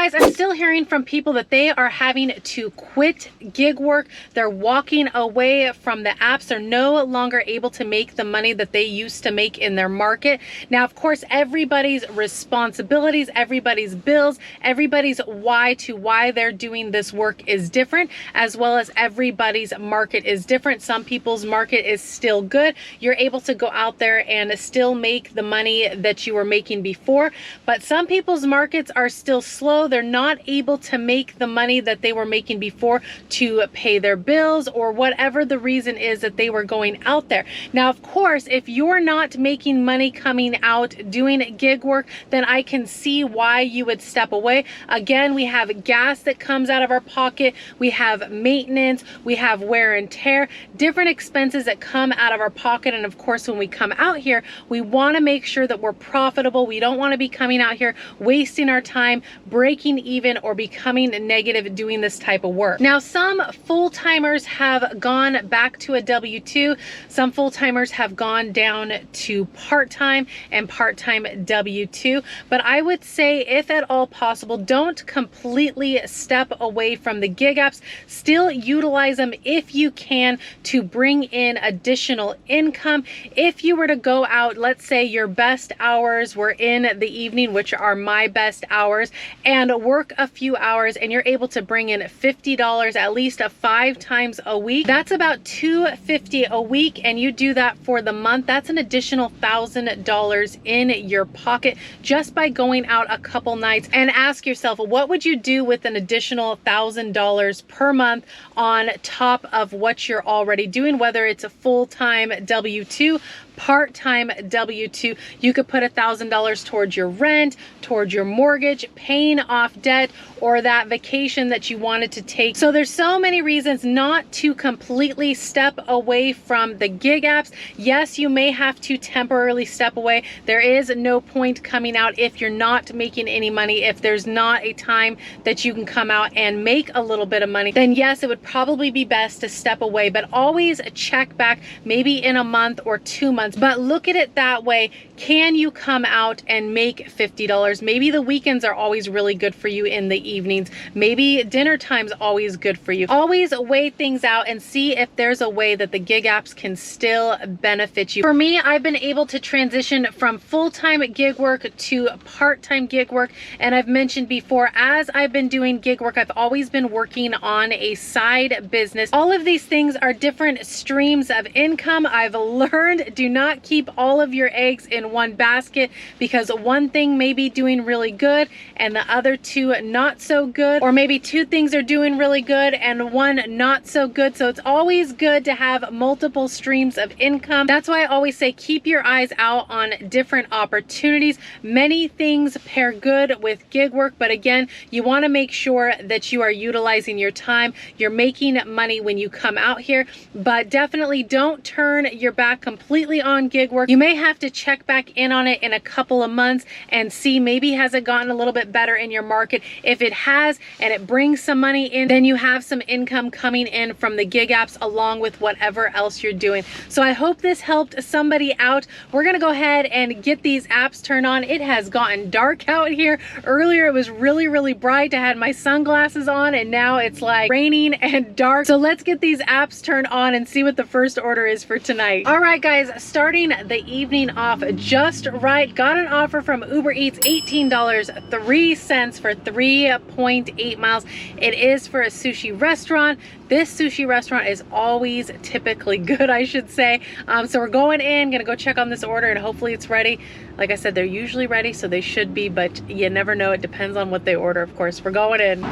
guys, I'm still hearing from people that they are having to quit gig work. They're walking away from the apps. They're no longer able to make the money that they used to make in their market. Now, of course, everybody's responsibilities, everybody's bills, everybody's why they're doing this work is different, as well as everybody's market is different. Some people's market is still good. You're able to go out there and still make the money that you were making before, but some people's markets are still slow. They're not able to make the money that they were making before to pay their bills or whatever the reason is that they were going out there. Now, of course, if you're not making money coming out doing gig work, then I can see why you would step away. Again, we have gas that comes out of our pocket. We have maintenance. We have wear and tear, different expenses that come out of our pocket. And of course, when we come out here, we want to make sure that we're profitable. We don't want to be coming out here wasting our time, breaking even, or becoming negative doing this type of work. Now, some full-timers have gone back to a W-2. Some full-timers have gone down to part-time and part-time W-2. But I would say, if at all possible, don't completely step away from the gig apps. Still utilize them if you can to bring in additional income. If you were to go out, let's say your best hours were in the evening, which are my best hours, and work a few hours, and you're able to bring in $50 at least 5 times a week, that's about $250 a week, and you do that for the month. That's an additional $1,000 in your pocket just by going out a couple nights. And ask yourself, what would you do with an additional $1,000 per month on top of what you're already doing, whether it's a full-time W-2, part-time W-2? You could put $1,000 towards your rent, towards your mortgage, paying off debt, or that vacation that you wanted to take. So there's so many reasons not to completely step away from the gig apps. Yes, you may have to temporarily step away. There is no point coming out if you're not making any money. If there's not a time that you can come out and make a little bit of money, then yes, it would probably be best to step away, but always check back maybe in a month or 2 months. But look at it that way. Can you come out and make $50? Maybe the weekends are always really good for you in the evenings. Maybe dinner time's always good for you. Always weigh things out and see if there's a way that the gig apps can still benefit you. For me, I've been able to transition from full-time gig work to part-time gig work. And I've mentioned before, as I've been doing gig work, I've always been working on a side business. All of these things are different streams of income. I've learned, do not keep all of your eggs in one basket, because one thing may be doing really good and the other two not so good, or maybe 2 things are doing really good and 1 not so good. So it's always good to have multiple streams of income. That's why I always say keep your eyes out on different opportunities. Many things pair good with gig work, but again, you want to make sure that you are utilizing your time. You're making money when you come out here, but definitely don't turn your back completely on gig work. You may have to check back in on it in a couple of months and see, maybe has it gotten a little bit better in your market. If it has and it brings some money in, then you have some income coming in from the gig apps along with whatever else you're doing. So I hope this helped somebody out. We're gonna go ahead and get these apps turned on. It has gotten dark out here. Earlier it was really bright. I had my sunglasses on, and now it's like raining and dark. So let's get these apps turned on and see what the first order is for tonight. All right guys, starting the evening off just right. Got an offer from Ubereats, $18.03 for 3.8 miles. It is for a sushi restaurant. This sushi restaurant is always typically good, I should say. So we're going in, gonna go check on this order, and hopefully it's ready. Like I said, they're usually ready, so they should be, but you never know. It depends on what they order, of course. We're going in.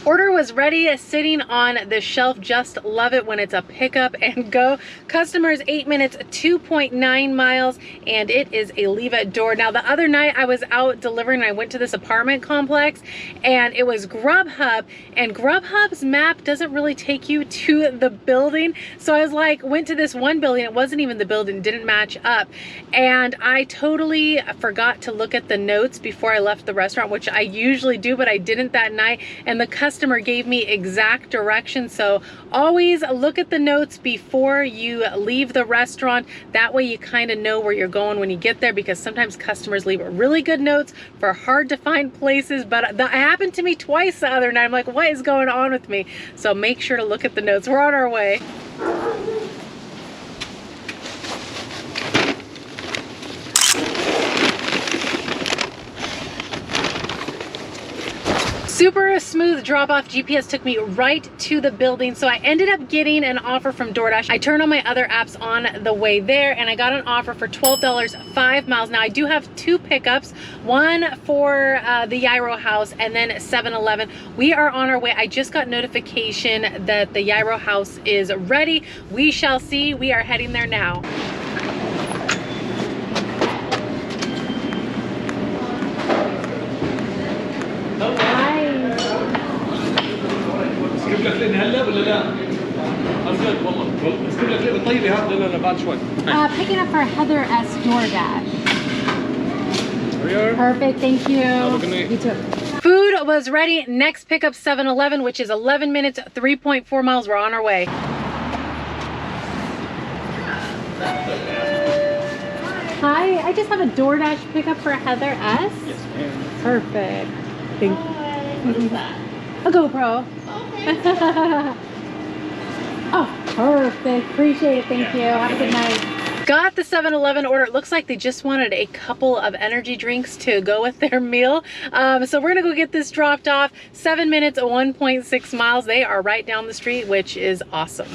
Order was ready, sitting on the shelf. Just love it when it's a pick up and go. Customers 8 minutes, 2.9 miles, and it is a leave at door. Now, the other night I was out delivering and I went to this apartment complex, and it was GrubHub, and GrubHub's map doesn't really take you to the building. So I was like, went to this one building, it wasn't even the building, didn't match up. And I totally forgot to look at the notes before I left the restaurant, which I usually do, but I didn't that night. And the customer gave gave me exact directions. So always look at the notes before you leave the restaurant. That way you kind of know where you're going when you get there, because sometimes customers leave really good notes for hard to find places. But that happened to me twice the other night. I'm like, what is going on with me? So make sure to look at the notes. We're on our way. Super smooth drop off. GPS took me right to the building. So I ended up getting an offer from DoorDash. I turned on my other apps on the way there and I got an offer for $12, 5 miles. Now I do have 2 pickups, one for the Gyro house and then 7-Eleven. We are on our way. I just got notification that the Gyro house is ready. We shall see. We are heading there now. اسكب لك لين هلا ولا لا؟ أزيد والله. اسكب لك لين طيبة ها؟ لا بعد شوي. Picking up for Heather S. DoorDash. Here. Perfect, thank you. Have a good night. You too. Food was ready. Next pickup 7-Eleven, which is 11 minutes, 3.4 miles. We're on our way. Hi, I just have a DoorDash pickup for Heather S. Yes, ma'am. Perfect. Thank you. What is that? A GoPro. Okay. Oh, perfect. Appreciate it. Thank you. Have a good night. Got the 7-Eleven order. It looks like they just wanted a couple of energy drinks to go with their meal. So we're gonna go get this dropped off. 7 minutes, 1.6 miles. They are right down the street, which is awesome.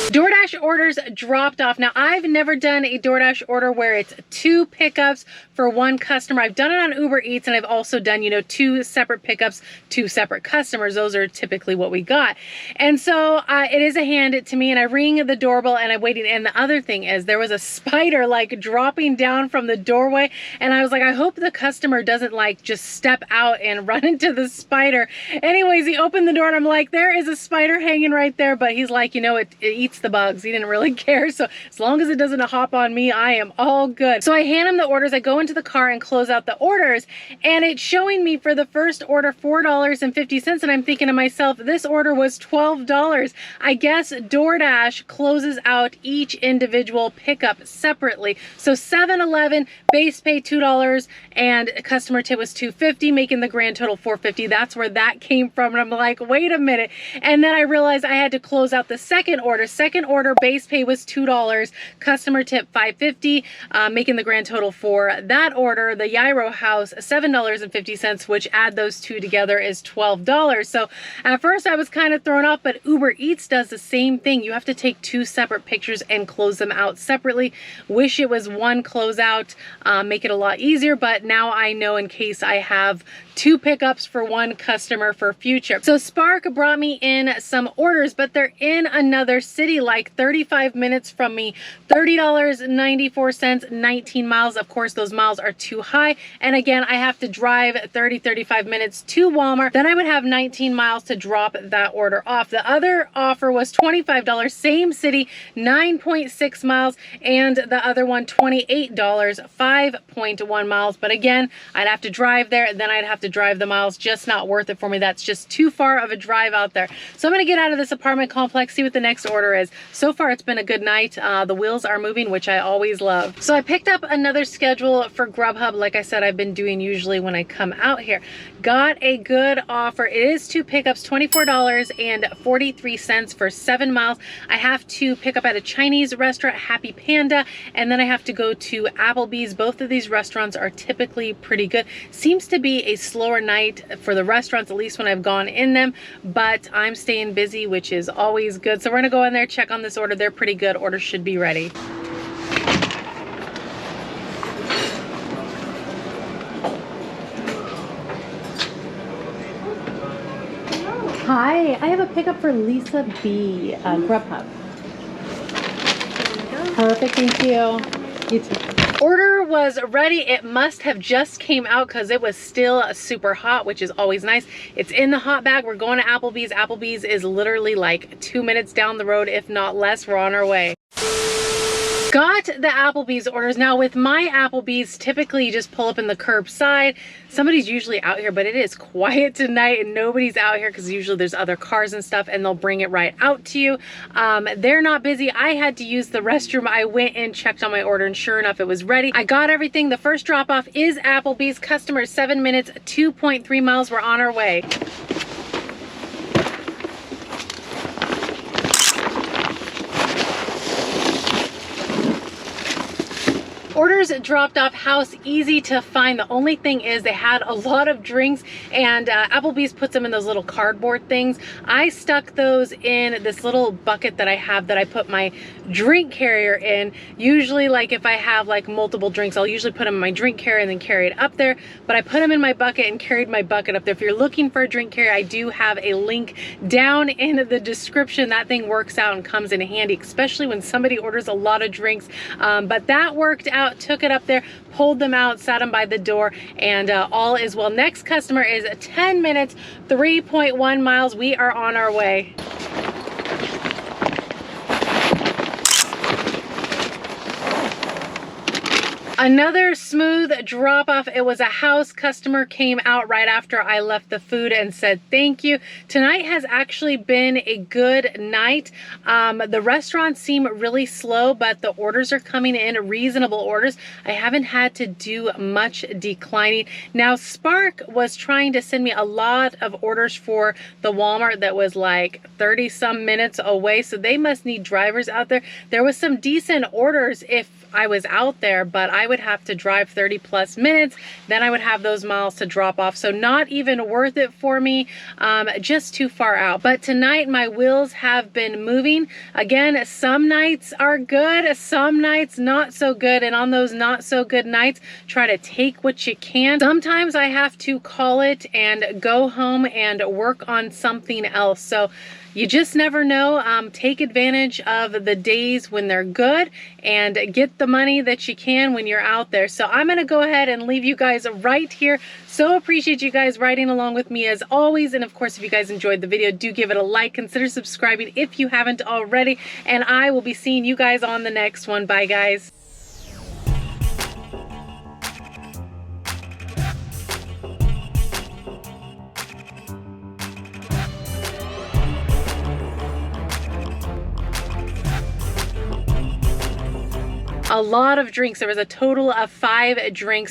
DoorDash orders dropped off. Now, I've never done a DoorDash order where it's 2 pickups for 1 customer. I've done it on Ubereats, and I've also done, you know, 2 separate pickups, 2 separate customers. Those are typically what we got. And so it is a hand to me, and I ring the doorbell and I'm waiting. And the other thing is there was a spider like dropping down from the doorway. And I was like, I hope the customer doesn't like just step out and run into the spider. Anyways, he opened the door and I'm like, there is a spider hanging right there. But he's like, you know, it eats the bugs. He didn't really care. So as long as it doesn't hop on me, I am all good. So I hand him the orders. I go into the car and close out the orders, and it's showing me for the first order $4.50. And I'm thinking to myself, this order was $12. I guess DoorDash closes out each individual pickup separately. So 7-Eleven base pay $2 and customer tip was $2.50, making the grand total $4.50. That's where that came from. And I'm like, wait a minute. And then I realized I had to close out the second order. Second order base pay was $2, customer tip $5.50, making the grand total for that order, the Gyro house, $7.50, which add those 2 together is $12. So at first I was kind of thrown off, but Ubereats does the same thing. You have to take 2 separate pictures and close them out separately. Wish it was 1 closeout, make it a lot easier, but now I know in case I have 2 pickups for 1 customer for future. So Spark brought me in some orders, but they're in another city, like 35 minutes from me. $30.94, 19 miles. Of course, those miles are too high. And again, I have to drive 35 minutes to Walmart. Then I would have 19 miles to drop that order off. The other offer was $25, same city, 9.6 miles, and the other one $28, 5.1 miles. But again, I'd have to drive there, and then I'd have to drive the miles. Just not worth it for me. That's just too far of a drive out there. So I'm gonna get out of this apartment complex, see what the next order is. So far, it's been a good night. The wheels are moving, which I always love. So I picked up another schedule for GrubHub. Like I said, I've been doing usually when I come out here. Got a good offer. It is 2 pickups, $24.43 for 7 miles. I have to pick up at a Chinese restaurant, Happy Panda, and then I have to go to Applebee's. Both of these restaurants are typically pretty good. Seems to be a slower night for the restaurants, at least when I've gone in them, but I'm staying busy, which is always good. So we're gonna go in there, check on this order. They're pretty good. Order should be ready. Hi, I have a pickup for Lisa B, GrubHub. Perfect, thank you. You too. Order was ready. It must have just came out because it was still super hot, which is always nice. It's in the hot bag. We're going to Applebee's. Applebee's is literally like 2 minutes down the road, if not less. We're on our way. Got the Applebee's orders. Now with my Applebee's, typically you just pull up in the curbside. Somebody's usually out here, but it is quiet tonight and nobody's out here because usually there's other cars and stuff and they'll bring it right out to you. They're not busy. I had to use the restroom. I went in, checked on my order, and sure enough, it was ready. I got everything. The first drop off is Applebee's. Customer 7 minutes, 2.3 miles. We're on our way. Orders dropped off, house easy to find. The only thing is they had a lot of drinks, and Applebee's puts them in those little cardboard things. I stuck those in this little bucket that I have that I put my drink carrier in. Usually, like if I have like multiple drinks, I'll usually put them in my drink carrier and then carry it up there, but I put them in my bucket and carried my bucket up there. If you're looking for a drink carrier, I do have a link down in the description. That thing works out and comes in handy, especially when somebody orders a lot of drinks. But that worked out. Took it up there, pulled them out, sat them by the door, and all is well. Next customer is 10 minutes, 3.1 miles. We are on our way. Another smooth drop off. It was a house. Customer came out right after I left the food and said thank you. Tonight has actually been a good night. The restaurants seem really slow, but the orders are coming in, reasonable orders. I haven't had to do much declining. Now, Spark was trying to send me a lot of orders for the Walmart that was like 30 some minutes away, so they must need drivers out there. There was some decent orders if I was out there, but I would have to drive 30 plus minutes. Then I would have those miles to drop off. So not even worth it for me, just too far out. But tonight my wheels have been moving. Again, some nights are good, some nights not so good. And on those not so good nights, try to take what you can. Sometimes I have to call it and go home and work on something else. So you just never know. Take advantage of the days when they're good and get the money that you can when you're out there. So I'm gonna go ahead and leave you guys right here. So appreciate you guys riding along with me as always. And of course, if you guys enjoyed the video, do give it a like. Consider subscribing if you haven't already. And I will be seeing you guys on the next one. Bye, guys. A lot of drinks. There was a total of 5 drinks.